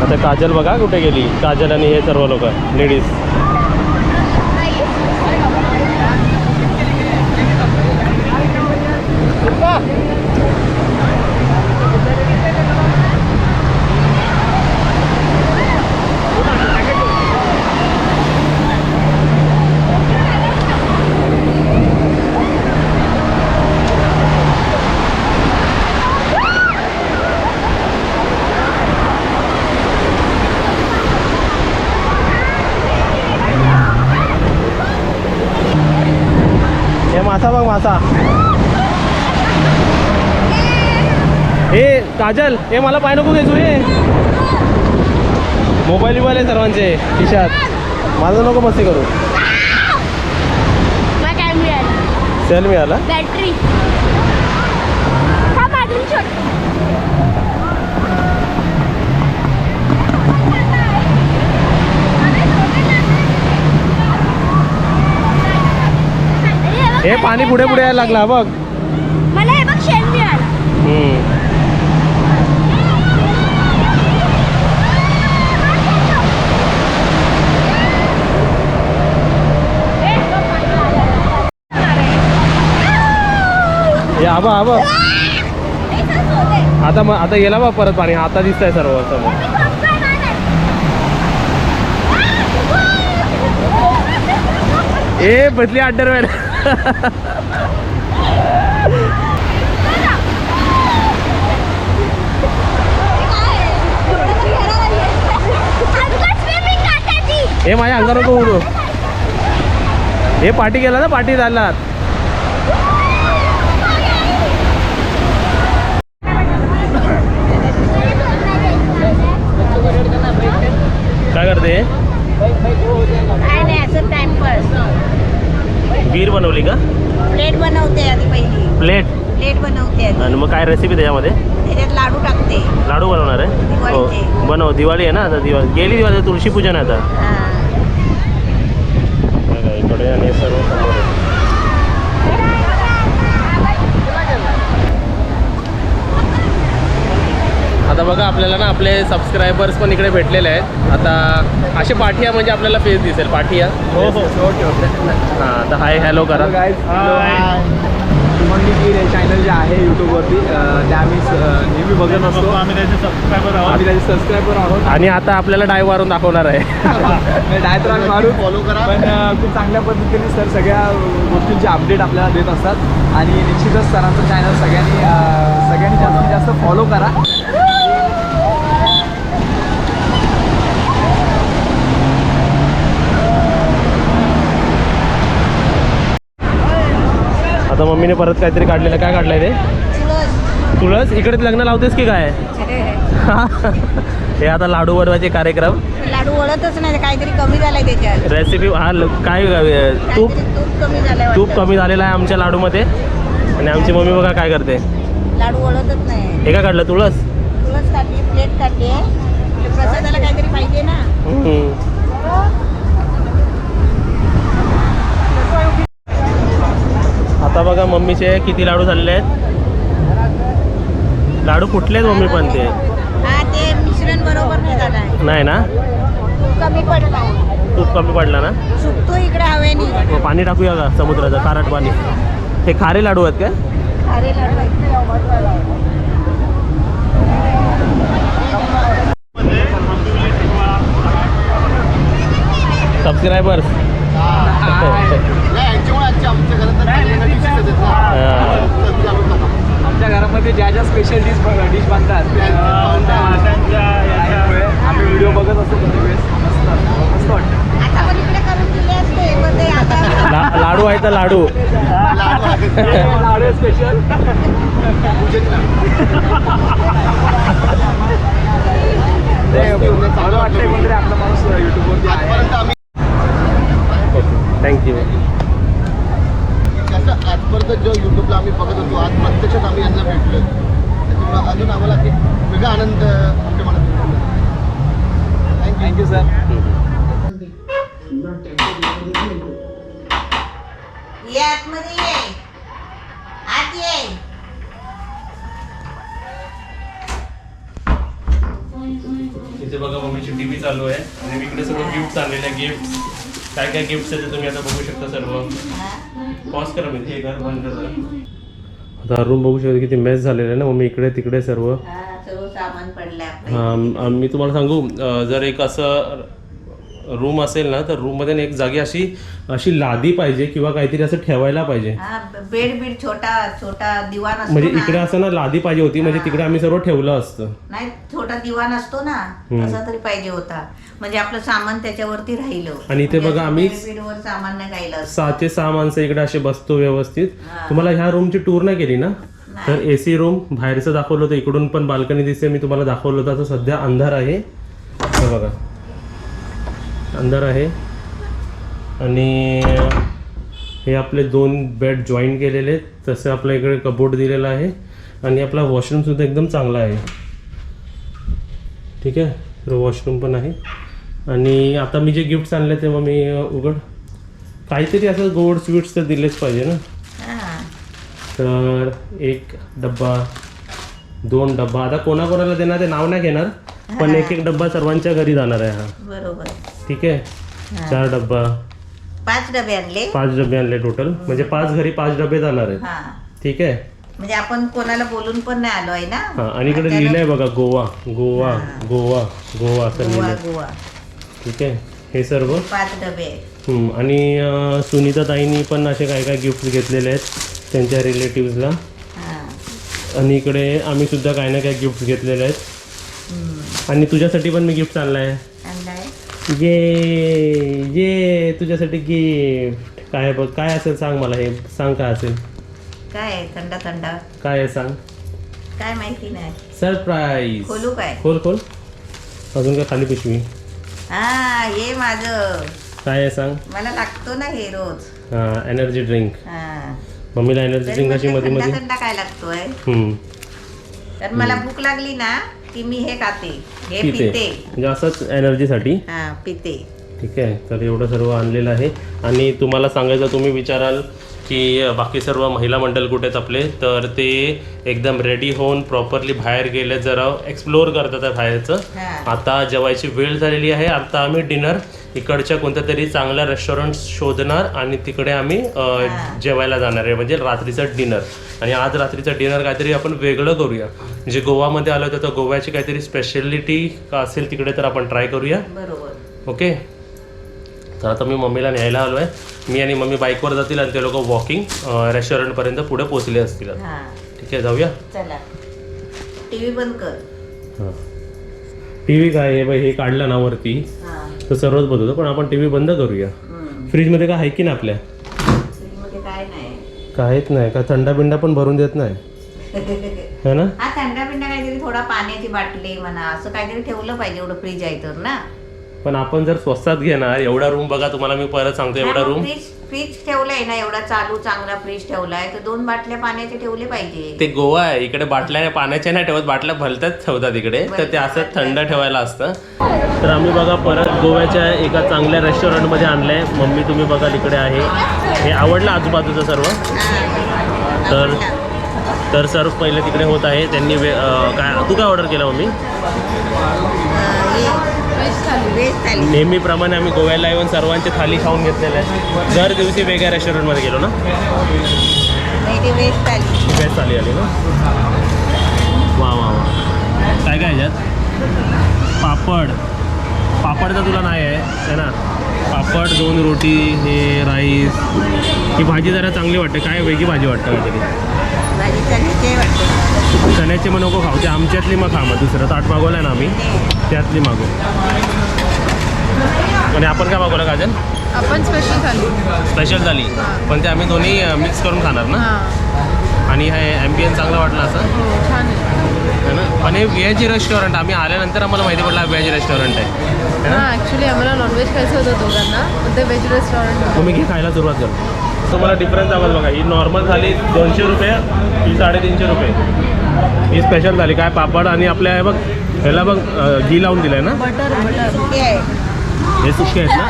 आता काजल बघा कुठे गेली, काजल आणि हे सर्व लोक लेडीज. मासा बघ मासा. हे काजल, हे मला पाय नको घ्यायचो. हे मोबाईल आहे सर्वांचे खिशात, माझं नको मस्ती करू. सेल मिळाला. बॅटरी हे पाणी पुढे पुढे यायला लागला बघ. मला हे बघ शेल मिळाला. हे आबा आबा आता गेला बा परत पाणी. आता दिसतंय सर्व समोर. ए बदली अंडरवेअर. हे माझ्या अंगावर नको उडू. हे पाठी गेला ना, पाठी झाला. काय करते? वीर बनवली का? प्लेट बनवते आधी पहिली. प्लेट बनवते आणि मग काय रेसिपी त्याच्यामध्ये? त्याच्यात लाडू टाकते. लाडू बनवणार आहे? हो बनव. दिवाळी आहे ना आता. गेली दिवाळी, तुळशी पूजन आहे आता. इकडे आणि सर्व समोर आहे. आता बघा आपल्याला ना आपले सबस्क्रायबर्स पण इकडे भेटलेले आहेत. आता असे पाठिया म्हणजे आपल्याला फेस दिसेल. पाठिया. हो हो हां. तर हाय हॅलो करा. चॅनल जे आहे यूट्यूबवरती ते आम्ही नेहमी बघत असतो. आम्ही त्याचे सबस्क्रायबर आहोत. आणि आता आपल्याला डाय मारून दाखवणार आहे. डाय तर आम्ही मारून फॉलो करा. पण खूप चांगल्या पद्धतीने सर सगळ्या गोष्टींचे अपडेट आपल्याला देत असतात. आणि निश्चितच सरांचं चॅनल सगळ्यांनी जास्तीत जास्त फॉलो करा. आता मम्मीने परत काहीतरी काढलेलं. काय काढलंय ते? तुळस. इकडे लग्न लावतेस की काय? हे आता लाडू बनवायचे कार्यक्रम. लाडू वळतच नाही, काहीतरी कमी झालंय त्याच्यात. रेसिपी हा काय तूप कमी झालंय. तूप कमी झालेलं आहे आमच्या लाडूमध्ये. आणि आमची मम्मी बघा काय करते. लाडू वळतच नाही. हे काय काढलं? तुळस काढली, प्लेट काढली. प्रसादाला काहीतरी पाहिजे ना. आता बघा मम्मीचे किती लाडू झालेले आहेत. लाडू फुटलेत मम्मी पण. ते ते मिश्रण बरोबर नाही झालं. नाही ना, कमी पडला. तूप कमी पडला ना. सुकतो इकडे हवेनी. पाणी टाकूया का समुद्राचं खारट पाणी? हे खारे लाडू आहेत का? खारे लाडू सबस्क्रायबर्स आमच्या घरामध्ये ज्या ज्या स्पेशल डिश बनतात आम्ही व्हिडिओ बघत असतो वेळेस. मस्त वाटतं. लाडू आहे तर लाडू. लाडू स्पेशल. चांगलं वाटतंय म्हणजे आपला माणूस युट्यूबवरती आहे. थँक्यू. कसं आजपर्यंत जो यूट्यूबला आम्ही बघत होतो, आज प्रत्यक्षात आम्ही यांना भेटलो. त्याच्यामुळे अजून आम्हाला एक वेगळा आनंद आमच्या मनात. Thank you sir. ये आतमध्ये ये. आत ये. इथे बघा मम्मीची टीव्ही चालू आहे आणि इकडे सर्व गिफ्ट आणलेले आहे. गिफ्ट काय काय गिफ्ट आहे ते तुम्ही आता बघू शकता सर्व. पॉज करा मी हे घर बंद करा. आता रूम बघू शकता किती मेस झालेलं आहे ना मम्मी. इकडे तिकडे सर्व सर्व सामान पडलं आपलं. मी तुम्हाला सांगू जर एक असं रूम असेल ना तर रूममध्ये एक जागी अशी अशी लादी पाहिजे किंवा काहीतरी असं ठेवायला पाहिजे. बेड छोटा छोटा दिवाण असतो म्हणजे ना. इकडे असं ना लादी पाहिजे होती म्हणजे तिकडे आम्ही सर्व ठेवलं असतं. नाही छोटा दिवाण असतो ना तसा तरी पाहिजे होता म्हणजे आपलं सामान त्याच्यावरती राहिलं. आणि इथे बघा आम्ही बेडवर सामान नाही राहिलं. 6 ते 6 माणसं इकडे असे बसतो व्यवस्थित. तुम्हाला ह्या रूमची टूर नाही केली ना तर AC रूम बाहेरचं दाखवलं होतं. इकडून पण बाल्कनी दिसते मी तुम्हाला दाखवलं होतं. आता सध्या अंधार आहे हे बघा अंधार आहे. आणि हे आपले 2 बेड जॉईन केलेले आहेत. तसं आपल्या इकडे कबोर्ड दिलेला आहे आणि आपला वॉशरूम सुद्धा एकदम चांगला आहे. ठीक आहे तर वॉशरूम पण आहे. आणि आता मी जे गिफ्ट्स आणले ते मग मी उघड काहीतरी असं गोड स्वीट्स तर दिलेच पाहिजे ना. तर 1 डब्बा 2 डब्बा आता कोणाकोणाला देणार ते नाव नाही घेणार पण एक डब्बा सर्वांच्या घरी जाणार आहे. हा बरोबर ठीक आहे. 4 डब्बा 5 डबे आणले. 5 डबे आणले टोटल म्हणजे 5 घरी 5 डबे जाणार आहेत. ठीक आहे म्हणजे आपण कोणाला बोलून पण नाही आलो आहे ना. हा आणि इकडे लिहिलंय बघा गोवा गोवा गोवा गोवा असं गोवा लिहिलंय. गोवा. ठीक आहे हे सर्व 5 डबे. आणि सुनीता ताईंनी पण असे काय काय गिफ्ट घेतलेले आहेत त्यांच्या रिलेटिव्सला. आणि इकडे आम्ही सुद्धा काय ना काय गिफ्ट घेतलेले आहेत. आणि तुझ्यासाठी पण मी गिफ्ट आणलं आहे. ये तुझ्यासाठी गिफ्ट काय बघ काय असेल सांग मला. हे सांग काय असेल. काय आहे? थंड थंड काय आहे सांग. काय माहिती नाही. सरप्राईज. खोलू काय? खोल खोल. अजून काय खाली पिशवी. हे माझं काय आहे सांग. मला लागतो ना हे रोज. Energy drink. मम्मीला एनर्जी ड्रिंक अशी मध्ये मध्ये थंड काय लागतोय. तर मला भूक लागली ना की मी हे खाते हे पिते म्हणजे असंच एनर्जीसाठी पिते. ठीक आहे तर एवढं सर्व आणलेलं आहे. आणि तुम्हाला सांगायचं तुम्ही विचाराल की बाकी सर्व महिला मंडळ कुठे आहेत आपले तर ते एकदम रेडी होऊन प्रॉपरली बाहेर गेले जरा एक्सप्लोअर करतात बाहेरचं. आता जेवायची वेळ झालेली आहे. आता आम्ही डिनर इकडच्या कोणत्या तरी चांगल्या रेस्टॉरंट शोधणार आणि तिकडे आम्ही जेवायला जाणार आहे म्हणजे रात्रीचं डिनर. आणि आज रात्रीचं डिनर काहीतरी आपण वेगळं करूया म्हणजे गोवामध्ये आलं होतं तर गोव्याची काहीतरी स्पेशालिटी का असेल तिकडे तर आपण ट्राय करूया. बरोबर. ओके तर आता मी मम्मीला न्यायला आलो आहे. मी आणि मम्मी बाईकवर जातील आणि ते लोक वॉकिंग रेस्टॉरंटपर्यंत पुढे पोहोचले असतील. ठीक आहे जाऊया. चला टीव्ही बंद कर. हां टीव्ही काय आहे बाई हे काढलं ना वरती तर सर्वच बंद होतं पण आपण टीव्ही बंद करूया. फ्रीजमध्ये काय आहे की ना आपल्या. फ्रीजमध्ये काय नाही. काहीच नाही का थंडा बिंडा पण भरून देत नाही है ना. थंडा पिंडा काहीतरी थोडा पाण्याची बाटली म्हणा असं काहीतरी ठेवलं पाहिजे. एवढं फ्रीज आहे तर ना. पण आपण जर स्वस्तात घेणार एवढा रूम बघा तुम्हाला मी परत सांगतो एवढा रूम फ्रीज ठेवलाय ना एवढा चालू चांगला फ्रीज ठेवलाय तर 2 बाटल्या पाण्याचे ठेवले पाहिजे. ते गोवा आहे इकडे बाटल्या पाण्याच्या नाही ठेवत बाटल्या भलत्याच ठेवतात इकडे तर ते असं थंड ठेवायला असतं. तर आम्ही बघा परत गोव्याच्या एका चांगल्या रेस्टॉरंटमध्ये आणलंय. मम्मी तुम्ही बघा तिकडे आहे. हे आवडलं आजूबाजूचं सर्व. तर सर्व पहिले तिकडे होत आहे. त्यांनी काय तू काय ऑर्डर केलं मम्मी. नेहमीप्रमाणे आम्ही गोव्याला येऊन सर्वांची थाली खाऊन घेतलेलं आहे. दर दिवशी वेगळ्या रेस्टॉरंटमध्ये गेलो ना. बेस्ट थाली आली ना. वा वा वा काय काय ह्याच्यात पापड तर तुला नाही आहे ना. पापड 2 रोटी हे राईस. ही भाजी जरा चांगली वाटते. काय वेगळी भाजी वाटतं काहीतरी. चण्याची मग नको खाऊ ते आमच्यातली मग खा. मग दुसरं ताट मागवलं ना आम्ही त्यातली मागू. आणि आपण काय मागवलं काजल. आपण स्पेशल झाली पण ते आम्ही दोन्ही मिक्स करून खाणार ना. आणि हे ॲम्बियन्स चांगला वाटला असं छान आहे ना. पण हे व्हेज रेस्टॉरंट आम्ही आल्यानंतर आम्हाला माहिती पडला व्हेज रेस्टॉरंट आहे. ॲक्च्युली आम्हाला नॉनव्हेज खायचं होतं दोघांना पण ते व्हेज रेस्टॉरंट. तुम्ही घे खायला सुरुवात करू. तुम्हाला डिफरन्स आवाज बघा. ही नॉर्मल झाली 200 रुपये ही 350 रुपये. ही स्पेशल झाली काय पापड आणि आपल्या हे बघ ह्याला बघ घी लावून दिलं आहे ना. बटर हे सुके आहेत ना.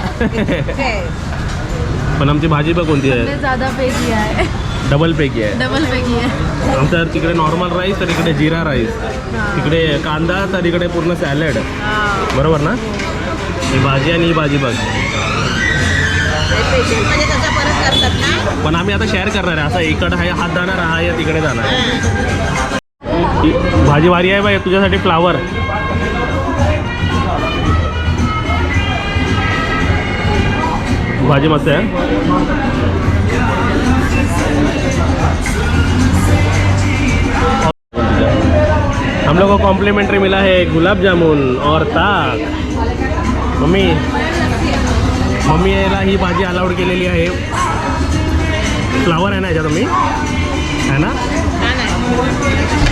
पण आमची भाजी बघ कोणती आहे, ज़्यादा पैकी आहे, डबल पैकी आहे. डबल पैकी आहे. आमच्या तिकडे नॉर्मल राईस तर इकडे जिरा राईस, तिकडे कांदा तर इकडे पूर्ण सॅलड. बरोबर ना? ही भाजी आणि ही भाजी बघ. स्पेशल म्हणजे त्याचा परत करतात ना. पण आम्ही आता शेअर करणार आहे, असं इकडं आहे हात जाणार, हा या तिकडे जाणार. ही भाजी भारी आहे बाई, तुझ्यासाठी फ्लावर. भाजी मस्त आहे. हम लोग को कॉम्प्लीमेंट्री मिला है गुलाब जामुन और ताक. मम्मी याला ही भाजी अलाउड केलेली आहे. फ्लावर आहे ना याच्यात तुम्ही, आहे ना?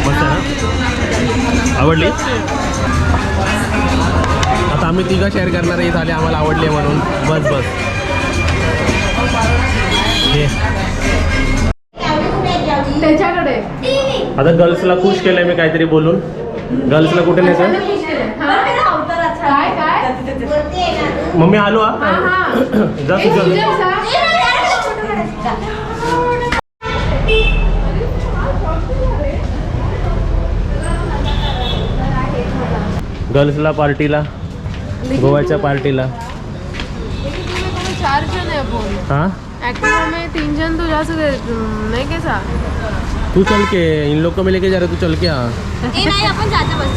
मस्त आहे ना? आवडली? आता आम्ही तिघं शेअर करणार आहे, झाले आम्हाला आवडले म्हणून. बस बस हे त्याच्याकडे आता गर्ल्सला खुश केलंय मी काहीतरी बोलून. गर्ल्सला कुठे न्यायचं? काय काय मम्मी आलो हा. जा तुझं. गर्ल्सला पार्टीला, गोव्याच्या पार्टीला. 4 जन है अपन. हाँ एक्टिवा में 3 जन तो जा सकते नहीं कैसा. तू चल के, इन लोग को मैं लेके जा रहा, तू चल के. हाँ नाही आपण जाता बस.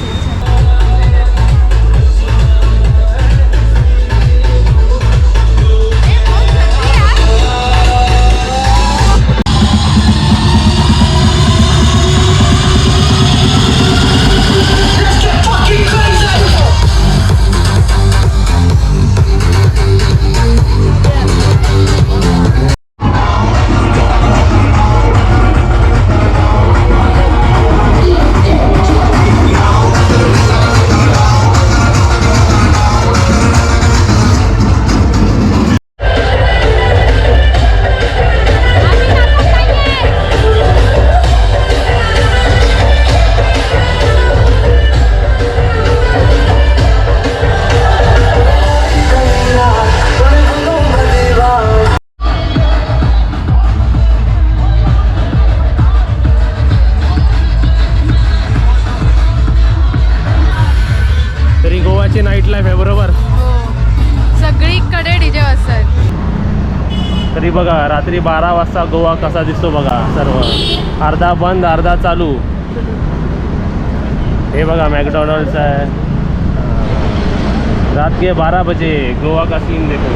तरी गोवाची नाईट लाईफ आहे बरोबर. सगळीकडे डीजे वाजतात. तरी बघा रात्री 12 वाजता गोवा कसा दिसतो बघा. सर्व अर्धा बंद अर्धा चालू. हे बघा मॅकडॉनल्ड्स आहे. रात के 12 बजे गोवा का सीन देखो.